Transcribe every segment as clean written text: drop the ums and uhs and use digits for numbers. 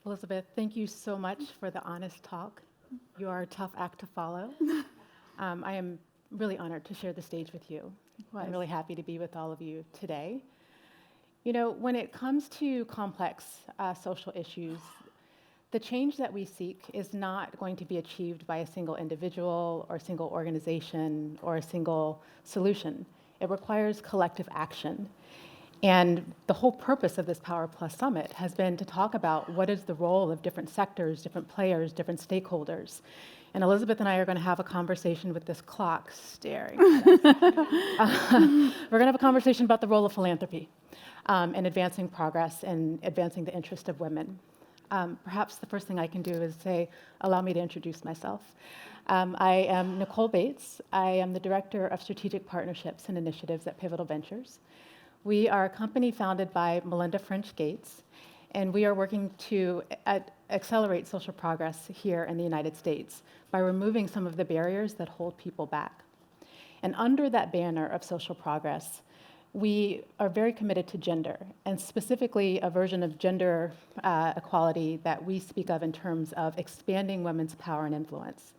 Elizabeth, thank you so much for the honest talk. You are a tough act to follow. I am really honored to share the stage with you. I'm really happy to be with all of you today. You know, when it comes to complex social issues, the change that we seek is not going to be achieved by a single individual or a single organization or a single solution. It requires collective action. And the whole purpose of this Power Plus Summit has been to talk about what is the role of different sectors, different players, different stakeholders. And Elizabeth and I are going to have a conversation with this clock staring at us. We're going to have a conversation about the role of philanthropy in advancing progress and advancing the interest of women. Perhaps the first thing I can do is say, allow me to introduce myself. I am Nicole Bates. I am the Director of Strategic Partnerships and Initiatives at Pivotal Ventures. We are a company founded by Melinda French Gates, and we are working to accelerate social progress here in the United States by removing some of the barriers that hold people back. And under that banner of social progress, we are very committed to gender, and specifically a version of gender equality that we speak of in terms of expanding women's power and influence.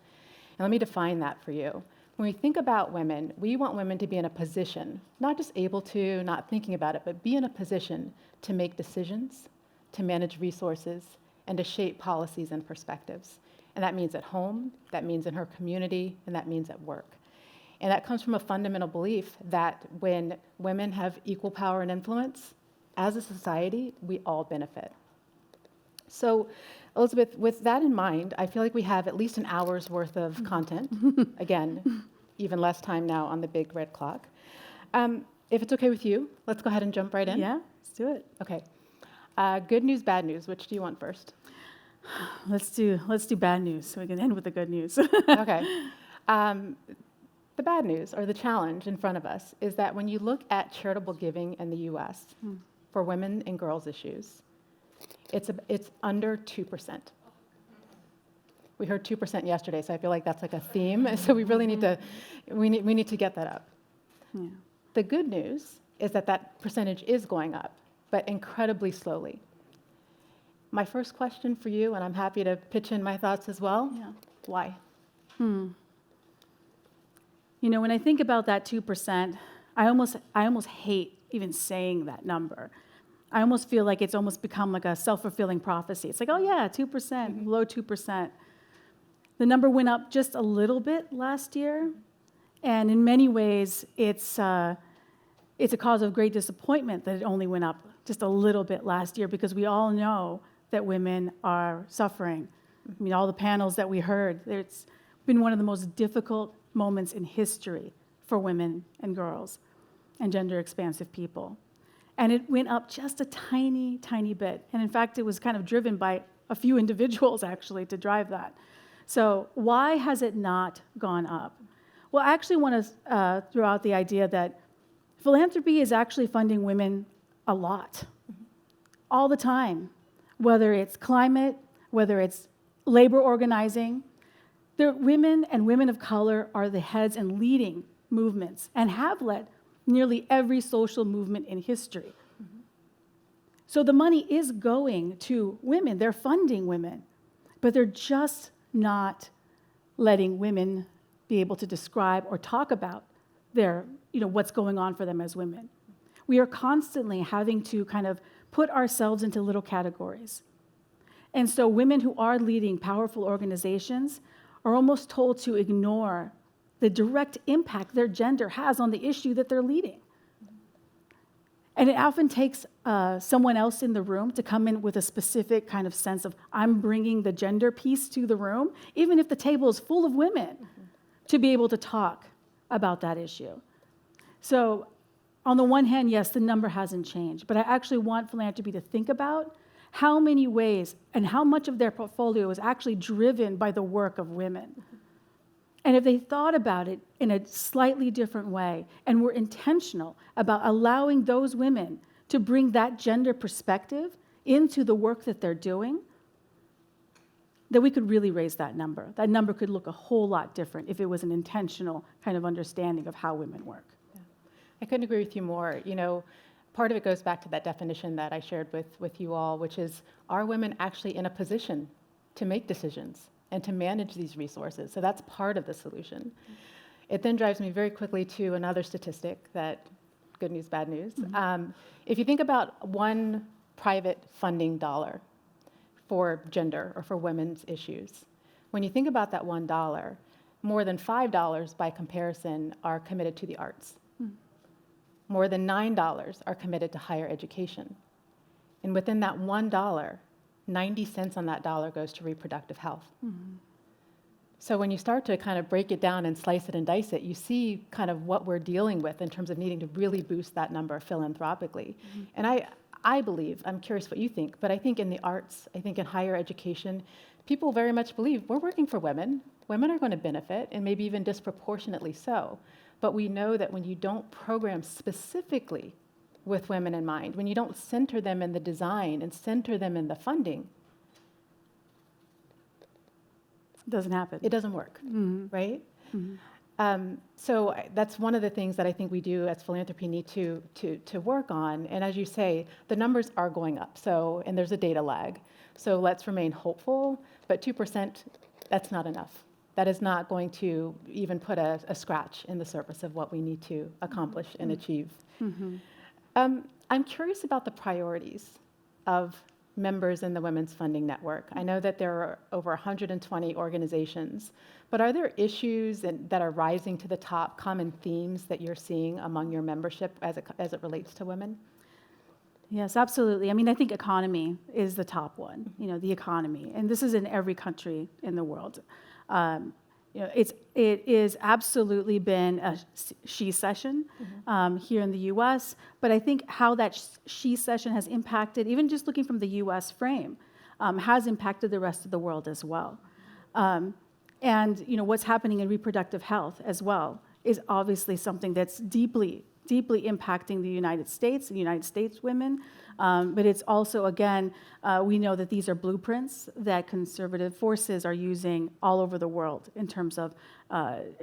And let me define that for you. When we think about women, we want women to be in a position, not just able to, not thinking about it, but be in a position to make decisions, to manage resources, and to shape policies and perspectives. And that means at home, that means in her community, and that means at work. And that comes from a fundamental belief that when women have equal power and influence, as a society, we all benefit. So, Elizabeth, with that in mind, I feel like we have at least an hour's worth of content. Again, even less time now on the big red clock. If it's okay with you, let's go ahead and jump right in. Yeah, let's do it. Okay. Good news, bad news. Which do you want first? Let's do bad news so we can end with the good news. Okay. The bad news, or the challenge in front of us, is that when you look at charitable giving in the U.S. for women and girls issues, it's under 2%. We heard 2% yesterday, so I feel like that's like a theme. So we really need to get that up. Yeah. The good news is that that percentage is going up, but incredibly slowly. My first question for you, and I'm happy to pitch in my thoughts as well. Yeah. Why? You know, when I think about that 2%, I almost hate even saying that number. I almost feel like it's almost become like a self-fulfilling prophecy. It's like, oh yeah, 2%, below 2%. The number went up just a little bit last year, and in many ways, it's a cause of great disappointment that it only went up just a little bit last year, because we all know that women are suffering. I mean, all the panels that we heard, it's been one of the most difficult moments in history for women and girls and gender-expansive people. And it went up just a tiny, tiny bit. And in fact, it was kind of driven by a few individuals, actually, to drive that. So why has it not gone up? Well, I actually want to throw out the idea that philanthropy is actually funding women a lot, all the time, whether it's climate, whether it's labor organizing. The women and women of color are the heads and leading movements and have led nearly every social movement in history. So the money is going to women. They're funding women, but they're just not letting women be able to describe or talk about their, what's going on for them as women. We are constantly having to kind of put ourselves into little categories. And so women who are leading powerful organizations are almost told to ignore the direct impact their gender has on the issue that they're leading. And it often takes someone else in the room to come in with a specific kind of sense of, I'm bringing the gender piece to the room, even if the table is full of women, to be able to talk about that issue. So on the one hand, yes, the number hasn't changed, but I actually want philanthropy to think about how many ways and how much of their portfolio is actually driven by the work of women. And if they thought about it in a slightly different way and were intentional about allowing those women to bring that gender perspective into the work that they're doing, then we could really raise that number. That number could look a whole lot different if it was an intentional kind of understanding of how women work. Yeah. I couldn't agree with you more. part of it goes back to that definition that I shared with you all, which is, are women actually in a position to make decisions and to manage these resources? So that's part of the solution. It then drives me very quickly to another statistic that, good news, bad news. If you think about one private funding dollar for gender or for women's issues, when you think about that $1, more than $5 by comparison are committed to the arts. More than $9 are committed to higher education. And within that $1, 90 cents on that dollar goes to reproductive health. So when you start to kind of break it down and slice it and dice it, you see kind of what we're dealing with in terms of needing to really boost that number philanthropically. And I believe, I'm curious what you think, but I think in the arts, I think in higher education, people very much believe we're working for women. Women are going to benefit, and maybe even disproportionately so. But we know that when you don't program specifically with women in mind, when you don't center them in the design and center them in the funding, It doesn't happen. it doesn't work, right? So that's one of the things that I think we do as philanthropy need to work on. And as you say, the numbers are going up. So, and there's a data lag. So let's remain hopeful, but 2%, that's not enough. That is not going to even put a scratch in the surface of what we need to accomplish and achieve. I'm curious about the priorities of members in the Women's Funding Network. I know that there are over 120 organizations, but are there issues that are rising to the top, common themes that you're seeing among your membership as it relates to women? Yes, absolutely. I mean, I think economy is the top one, the economy. And this is in every country in the world. It is absolutely been a she session here in the U.S., but I think how that she session has impacted, even just looking from the U.S. frame, has impacted the rest of the world as well. And what's happening in reproductive health as well is obviously something that's deeply impacting the United States women. But it's also, again, we know that these are blueprints that conservative forces are using all over the world in terms of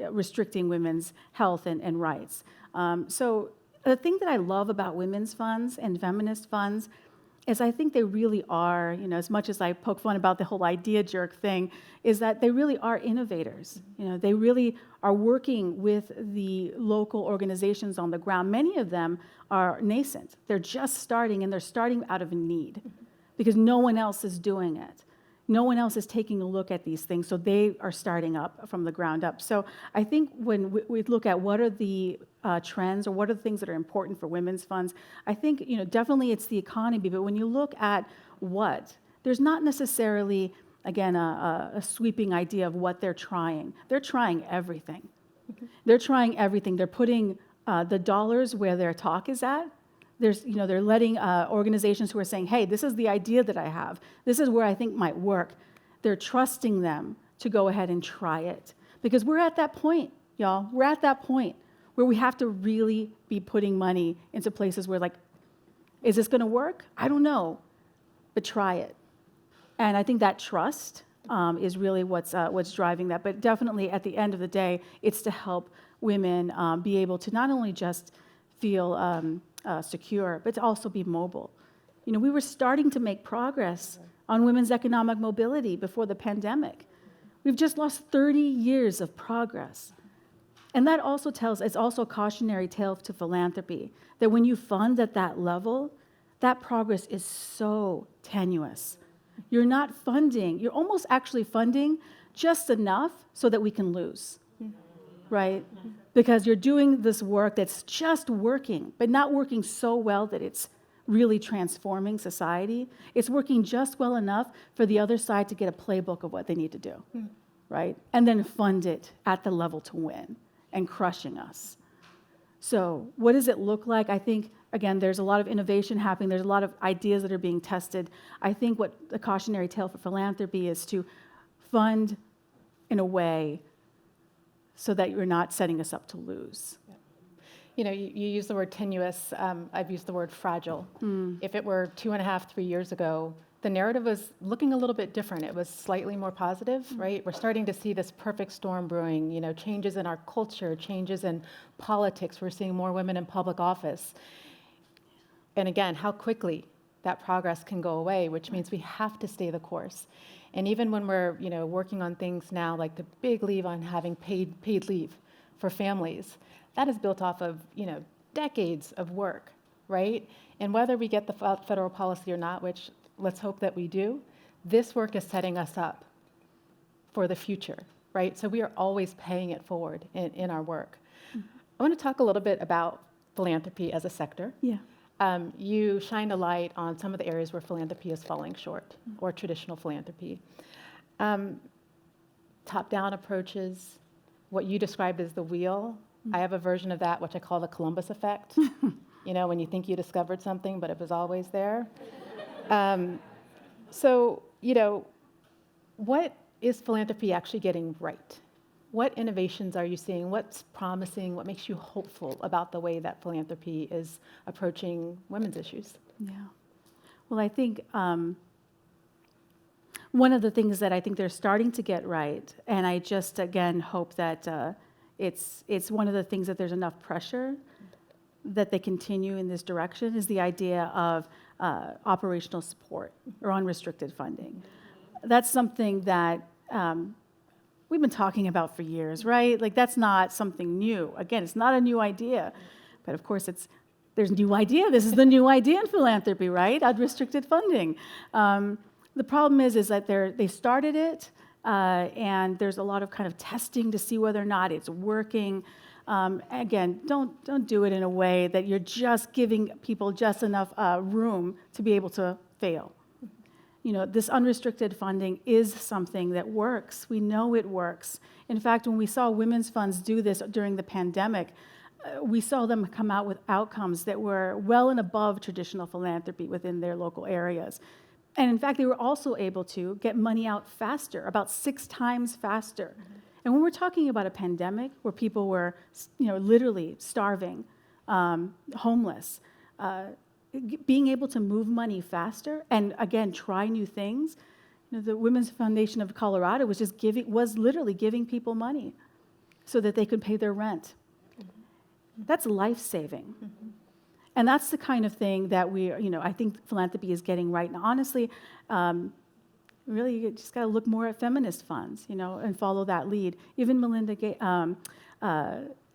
restricting women's health and rights. So the thing that I love about women's funds and feminist funds is I think they really are, as much as I poke fun about the whole idea jerk thing, is that they really are innovators. They really are working with the local organizations on the ground. Many of them are nascent. They're just starting, and they're starting out of a need because no one else is doing it. No one else is taking a look at these things, so they are starting up from the ground up. So I think when we look at what are the trends or what are the things that are important for women's funds, I think definitely it's the economy, but when you look at there's not necessarily, again, a sweeping idea of what they're trying. They're trying everything. They're trying everything. They're putting the dollars where their talk is at. They're letting organizations who are saying, hey, this is the idea that I have. This is where I think might work. They're trusting them to go ahead and try it. Because we're at that point, y'all. We're at that point where we have to really be putting money into places where, is this going to work? I don't know, but try it. And I think that trust is really what's driving that. But definitely at the end of the day, it's to help women be able to not only just feel secure, but to also be mobile. We were starting to make progress on women's economic mobility before the pandemic. We've just lost 30 years of progress. And that also it's also a cautionary tale to philanthropy, that when you fund at that level, that progress is so tenuous. You're not funding, you're almost actually funding just enough so that we can lose, right? Because you're doing this work that's just working, but not working so well that it's really transforming society. It's working just well enough for the other side to get a playbook of what they need to do, right? And then fund it at the level to win and crushing us. So what does it look like? I think, again, there's a lot of innovation happening. There's a lot of ideas that are being tested. I think what the cautionary tale for philanthropy is to fund in a way so that you're not setting us up to lose. You use the word tenuous. I've used the word fragile. If it were 2.5, 3 years ago, the narrative was looking a little bit different. It was slightly more positive, right? We're starting to see this perfect storm brewing, changes in our culture, changes in politics. We're seeing more women in public office. and again, how quickly that progress can go away, which means we have to stay the course. And even when we're, working on things now, like the big leave on having paid leave for families, that is built off of, decades of work, right? And whether we get the federal policy or not, which let's hope that we do, this work is setting us up for the future, right? So we are always paying it forward in our work. I want to talk a little bit about philanthropy as a sector. Yeah. You shined a light on some of the areas where philanthropy is falling short, or traditional philanthropy. Top-down approaches, what you described as the wheel. I have a version of that, which I call the Columbus effect. When you think you discovered something, but it was always there. So, what is philanthropy actually getting right? What innovations are you seeing? What's promising? What makes you hopeful about the way that philanthropy is approaching women's issues? Yeah. Well, I think one of the things that I think they're starting to get right, and I just, again, hope that it's one of the things that there's enough pressure that they continue in this direction, is the idea of operational support or unrestricted funding. That's something that we've been talking about for years, right? Like, that's not something new. Again, it's not a new idea, but of course there's a new idea. This is the new idea in philanthropy, right? Unrestricted funding. The problem is that they started it, and there's a lot of kind of testing to see whether or not it's working. Again, don't do it in a way that you're just giving people just enough room to be able to fail. This unrestricted funding is something that works. We know it works. In fact, when we saw women's funds do this during the pandemic, we saw them come out with outcomes that were well and above traditional philanthropy within their local areas. And in fact, they were also able to get money out faster, about 6 times faster. And when we're talking about a pandemic where people were, literally starving, homeless, being able to move money faster and, again, try new things. The Women's Foundation of Colorado was literally giving people money so that they could pay their rent. That's life-saving. And that's the kind of thing that I think philanthropy is getting right. And honestly, really, you just got to look more at feminist funds, and follow that lead. Even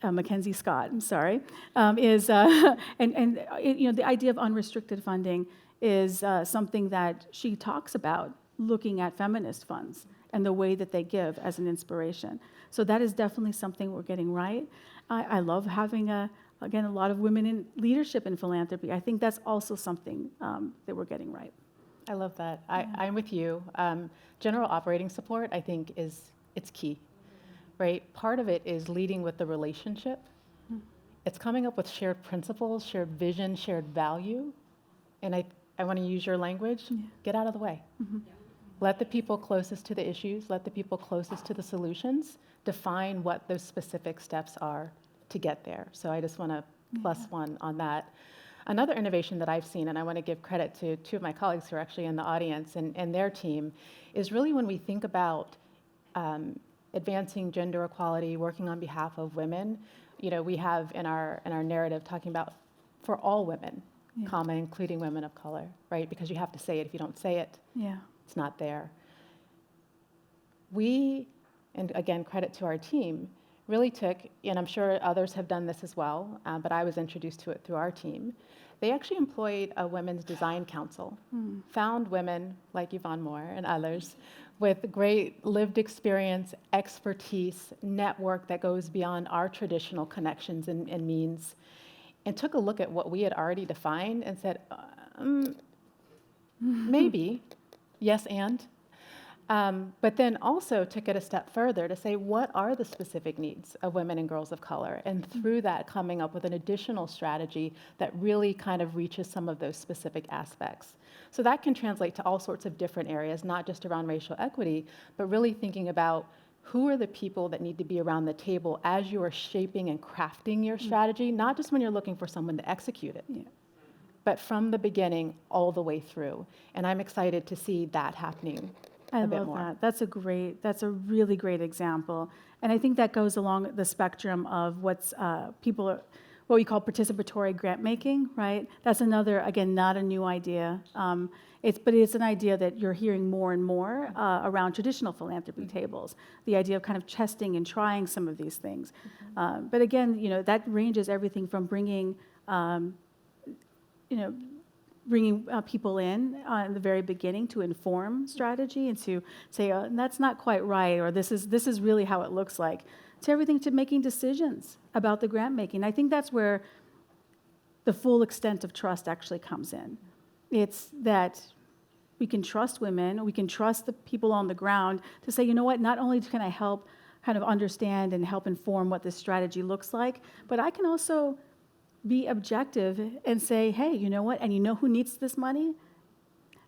Mackenzie Scott, I'm sorry, is the idea of unrestricted funding is something that she talks about, looking at feminist funds and the way that they give as an inspiration. So that is definitely something we're getting right. I love having a lot of women in leadership in philanthropy. I think that's also something that we're getting right. I love that. I'm with you. General operating support, I think, it's key. Right? Part of it is leading with the relationship. It's coming up with shared principles, shared vision, shared value. And I want to use your language. Get out of the way. Let the people closest to the issues, let the people closest to the solutions define what those specific steps are to get there. So I just want to +1 on that. Another innovation that I've seen, and I want to give credit to 2 of my colleagues who are actually in the audience and their team, is really when we think about advancing gender equality, working on behalf of women, we have in our narrative talking about for all women, including women of color, right? Because you have to say it. If you don't say it, it's not there. We, and again, credit to our team, really took, and I'm sure others have done this as well, but I was introduced to it through our team. They actually employed a women's design council, found women like Yvonne Moore and others with great lived experience, expertise, network that goes beyond our traditional connections and means, and took a look at what we had already defined and said, maybe, yes, and. But then also took it a step further to say, what are the specific needs of women and girls of color? And through that, coming up with an additional strategy that really kind of reaches some of those specific aspects. So that can translate to all sorts of different areas, not just around racial equity, but really thinking about who are the people that need to be around the table as you are shaping and crafting your strategy, not just when you're looking for someone to execute it, but from the beginning all the way through. And I'm excited to see that happening. I love that. That's a really great example. And I think that goes along the spectrum of what we call participatory grant making, right? That's another, again, not a new idea. But it's an idea that you're hearing more and more around traditional philanthropy tables. The idea of kind of testing and trying some of these things. But again, that ranges everything from bringing people in the very beginning to inform strategy and to say, that's not quite right, or this is really how it looks like, to everything to making decisions about the grant making. I think that's where the full extent of trust actually comes in. It's that we can trust women, we can trust the people on the ground to say, you know what, not only can I help kind of understand and help inform what this strategy looks like, but I can also be objective and say, hey, you know what, and you know who needs this money?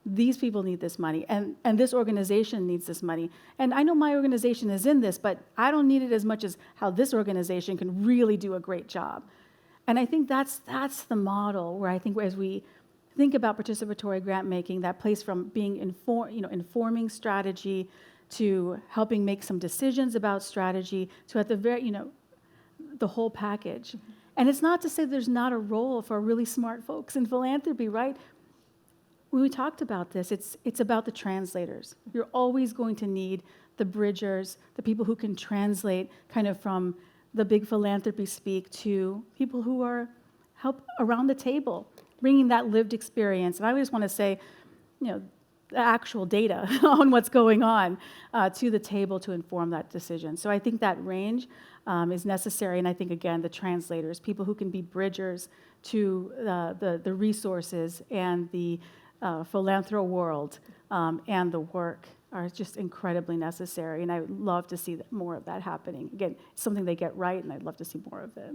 These people need this money, and this organization needs this money. And I know my organization is in this, but I don't need it as much as how this organization can really do a great job. And I think that's the model where I think as we think about participatory grant making, that place from being informing strategy to helping make some decisions about strategy to at the very, the whole package. And it's not to say there's not a role for really smart folks in philanthropy, right? When we talked about this, it's about the translators. You're always going to need the bridgers, the people who can translate kind of from the big philanthropy speak to people who are help around the table, bringing that lived experience. And I just want to say, the actual data on what's going on to the table to inform that decision. So I think that range is necessary. And I think, again, the translators, people who can be bridgers to the resources and the philanthro world and the work are just incredibly necessary. And I would love to see more of that happening. Again, it's something they get right, and I'd love to see more of it.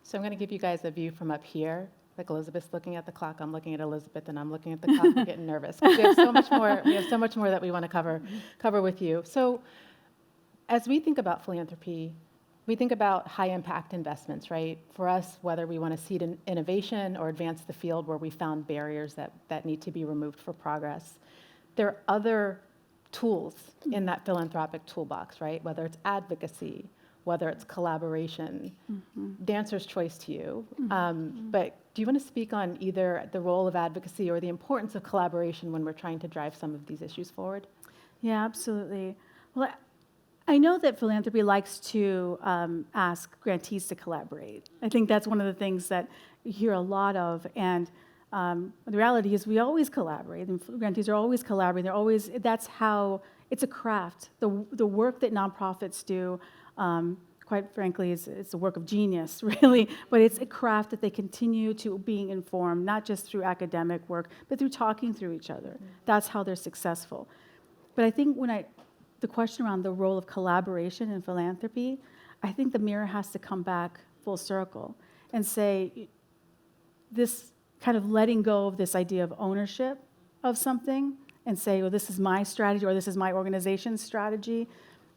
So I'm going to give you guys a view from up here. Like Elizabeth's looking at the clock, I'm looking at Elizabeth, and I'm looking at the clock. We're getting nervous. We have so much more. We have so much more that we want to cover with you. So, as we think about philanthropy, we think about high impact investments, right? For us, whether we want to seed in innovation or advance the field where we found barriers that need to be removed for progress, there are other tools in that philanthropic toolbox, right? Whether it's advocacy, whether it's collaboration, dancer's choice to you. But do you want to speak on either the role of advocacy or the importance of collaboration when we're trying to drive some of these issues forward? Yeah, absolutely. Well, I know that philanthropy likes to ask grantees to collaborate. I think that's one of the things that you hear a lot of. And the reality is we always collaborate. And grantees are always collaborating. That's how, it's a craft. The work that nonprofits do, quite frankly, it's a work of genius, really, but it's a craft that they continue to being informed, not just through academic work, but through talking through each other. That's how they're successful. But I think the question around the role of collaboration in philanthropy, I think the mirror has to come back full circle and say, this kind of letting go of this idea of ownership of something and say, well, this is my strategy or this is my organization's strategy,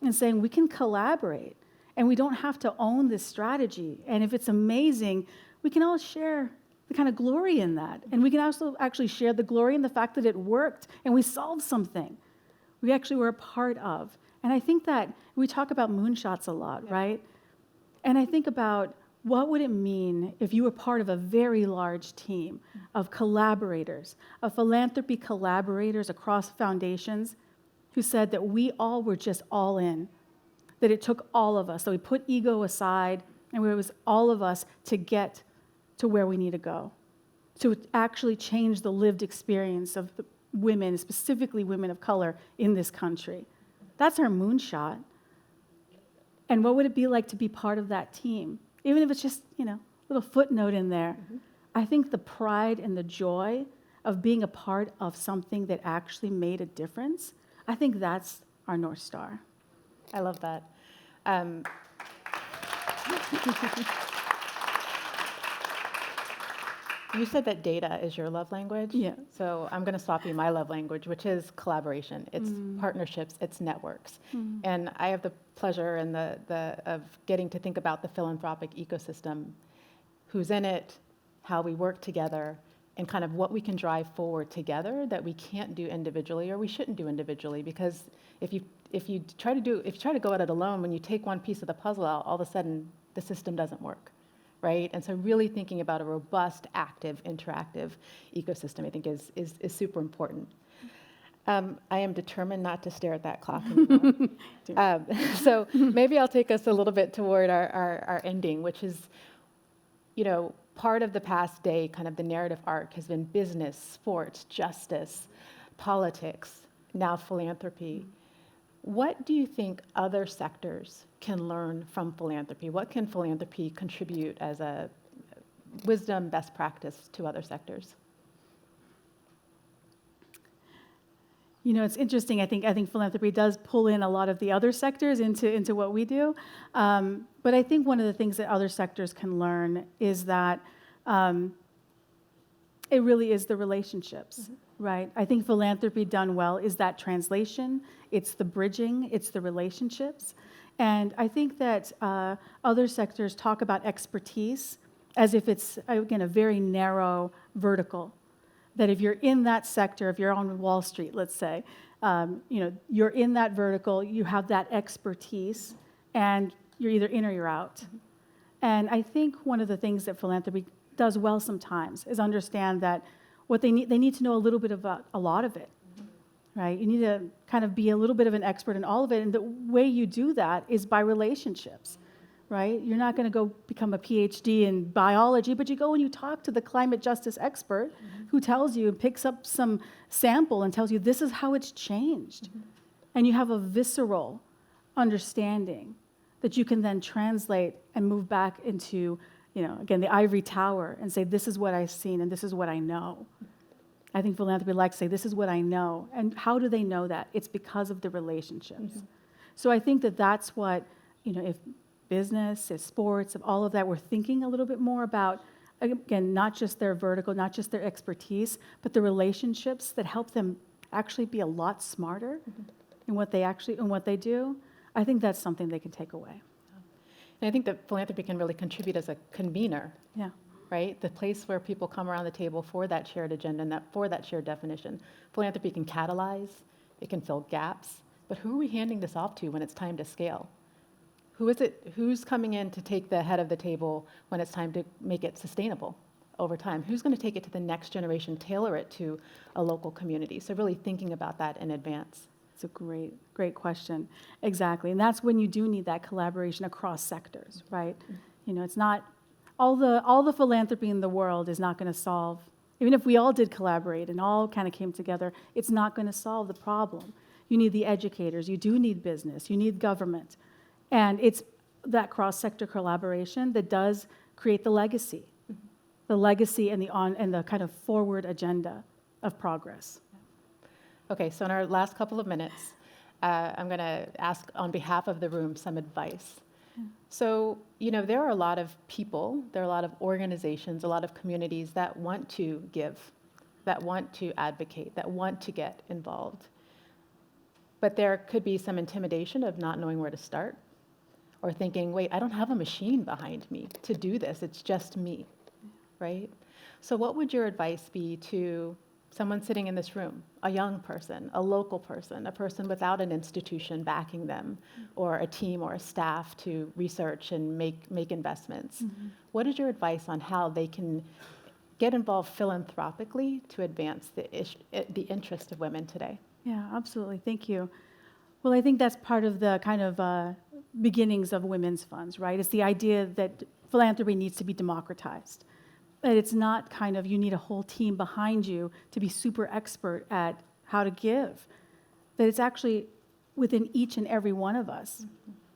and saying we can collaborate. And we don't have to own this strategy. And if it's amazing, we can all share the kind of glory in that. And we can also actually share the glory in the fact that it worked and we solved something we actually were a part of. And I think that we talk about moonshots a lot, right? And I think about what would it mean if you were part of a very large team of collaborators, of philanthropy collaborators across foundations who said that we all were just all in. That it took all of us, that we put ego aside, and it was all of us to get to where we need to go, to actually change the lived experience of the women, specifically women of color in this country. That's our moonshot. And what would it be like to be part of that team? Even if it's just, a little footnote in there. I think the pride and the joy of being a part of something that actually made a difference, I think that's our North Star. I love that. You said that data is your love language. Yeah. So I'm going to swap you my love language, which is collaboration. It's partnerships. It's networks. And I have the pleasure and of getting to think about the philanthropic ecosystem, who's in it, how we work together, and kind of what we can drive forward together that we can't do individually or we shouldn't do individually. Because if you try to go at it alone, when you take one piece of the puzzle out, all of a sudden the system doesn't work, right? And so really thinking about a robust, active, interactive ecosystem, I think is super important. I am determined not to stare at that clock anymore. So maybe I'll take us a little bit toward our ending, which is, part of the past day, kind of the narrative arc has been business, sports, justice, politics, now philanthropy. What do you think other sectors can learn from philanthropy? What can philanthropy contribute as a wisdom, best practice to other sectors? It's interesting. I think philanthropy does pull in a lot of the other sectors into what we do. But I think one of the things that other sectors can learn is that it really is the relationships, right? I think philanthropy done well is that translation. It's the bridging. It's the relationships. And I think that other sectors talk about expertise as if it's, again, a very narrow vertical. That if you're in that sector, if you're on Wall Street, let's say, you're in that vertical, you have that expertise, and you're either in or you're out. And I think one of the things that philanthropy does well sometimes is understand that what they need to know a little bit about a lot of it, right? You need to kind of be a little bit of an expert in all of it, and the way you do that is by relationships. Right? You're not going to go become a PhD in biology, but you go and you talk to the climate justice expert who tells you, picks up some sample and tells you this is how it's changed. And you have a visceral understanding that you can then translate and move back into, again, the ivory tower and say, this is what I've seen and this is what I know. I think philanthropy likes to say, this is what I know. And how do they know that? It's because of the relationships. So I think that that's what, if business, if sports, if all of that, we're thinking a little bit more about, again, not just their vertical, not just their expertise, but the relationships that help them actually be a lot smarter in what they do. I think that's something they can take away. And I think that philanthropy can really contribute as a convener. Yeah. Right? The place where people come around the table for that shared agenda and for that shared definition. Philanthropy can catalyze, it can fill gaps, but who are we handing this off to when it's time to scale? Who is it? Who's coming in to take the head of the table when it's time to make it sustainable over time? Who's going to take it to the next generation, tailor it to a local community? So really thinking about that in advance. It's a great question. Exactly. And that's when you do need that collaboration across sectors, right? It's not, all the philanthropy in the world is not going to solve, even if we all did collaborate and all kind of came together, it's not going to solve the problem. You need the educators, you do need business, you need government. And it's that cross-sector collaboration that does create the legacy and the kind of forward agenda of progress. Okay, so in our last couple of minutes, I'm going to ask on behalf of the room some advice. So, there are a lot of people, there are a lot of organizations, a lot of communities that want to give, that want to advocate, that want to get involved. But there could be some intimidation of not knowing where to start. Or thinking, wait, I don't have a machine behind me to do this, it's just me, right? So what would your advice be to someone sitting in this room, a young person, a local person, a person without an institution backing them, or a team or a staff to research and make investments? What is your advice on how they can get involved philanthropically to advance the interest of women today? Yeah, absolutely, thank you. Well, I think that's part of the kind of beginnings of women's funds, right? It's the idea that philanthropy needs to be democratized. That it's not kind of, you need a whole team behind you to be super expert at how to give. That it's actually within each and every one of us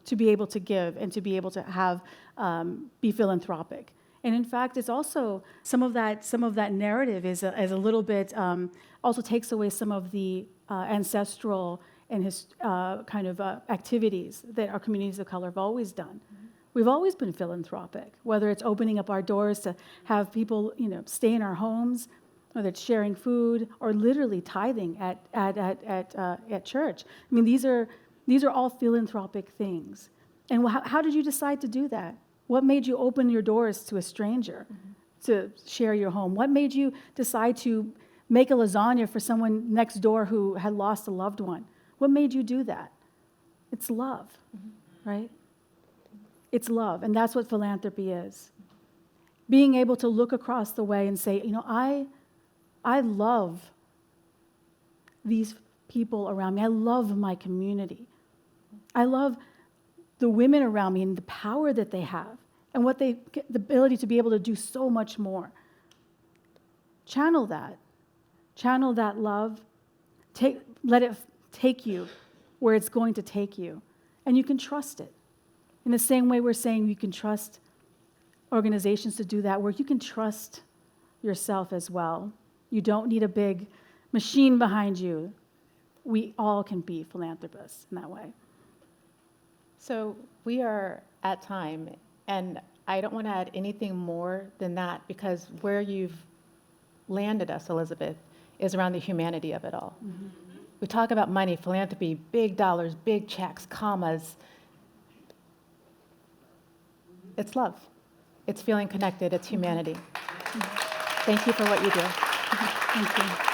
to be able to give and to be able to have, be philanthropic. And in fact, it's also, some of that narrative is a little bit, also takes away some of the ancestral and his kind of activities that our communities of color have always done. We've always been philanthropic, whether it's opening up our doors to have people, stay in our homes, whether it's sharing food or literally tithing at church. I mean, these are all philanthropic things. And how did you decide to do that? What made you open your doors to a stranger to share your home? What made you decide to make a lasagna for someone next door who had lost a loved one? What made you do that? It's love, right? It's love, and that's what philanthropy is. being able to look across the way and say, I love these people around me. I love my community. I love the women around me and the power that they have and what the ability to be able to do so much more. Channel that love. Let it take you where it's going to take you, and you can trust it. In the same way we're saying you can trust organizations to do that work, you can trust yourself as well. You don't need a big machine behind you. We all can be philanthropists in that way. So we are at time, and I don't want to add anything more than that, because where you've landed us, Elizabeth, is around the humanity of it all. Mm-hmm. We talk about money, philanthropy, big dollars, big checks, commas. It's love. It's feeling connected. It's humanity. Mm-hmm. Thank you for what you do. Thank you.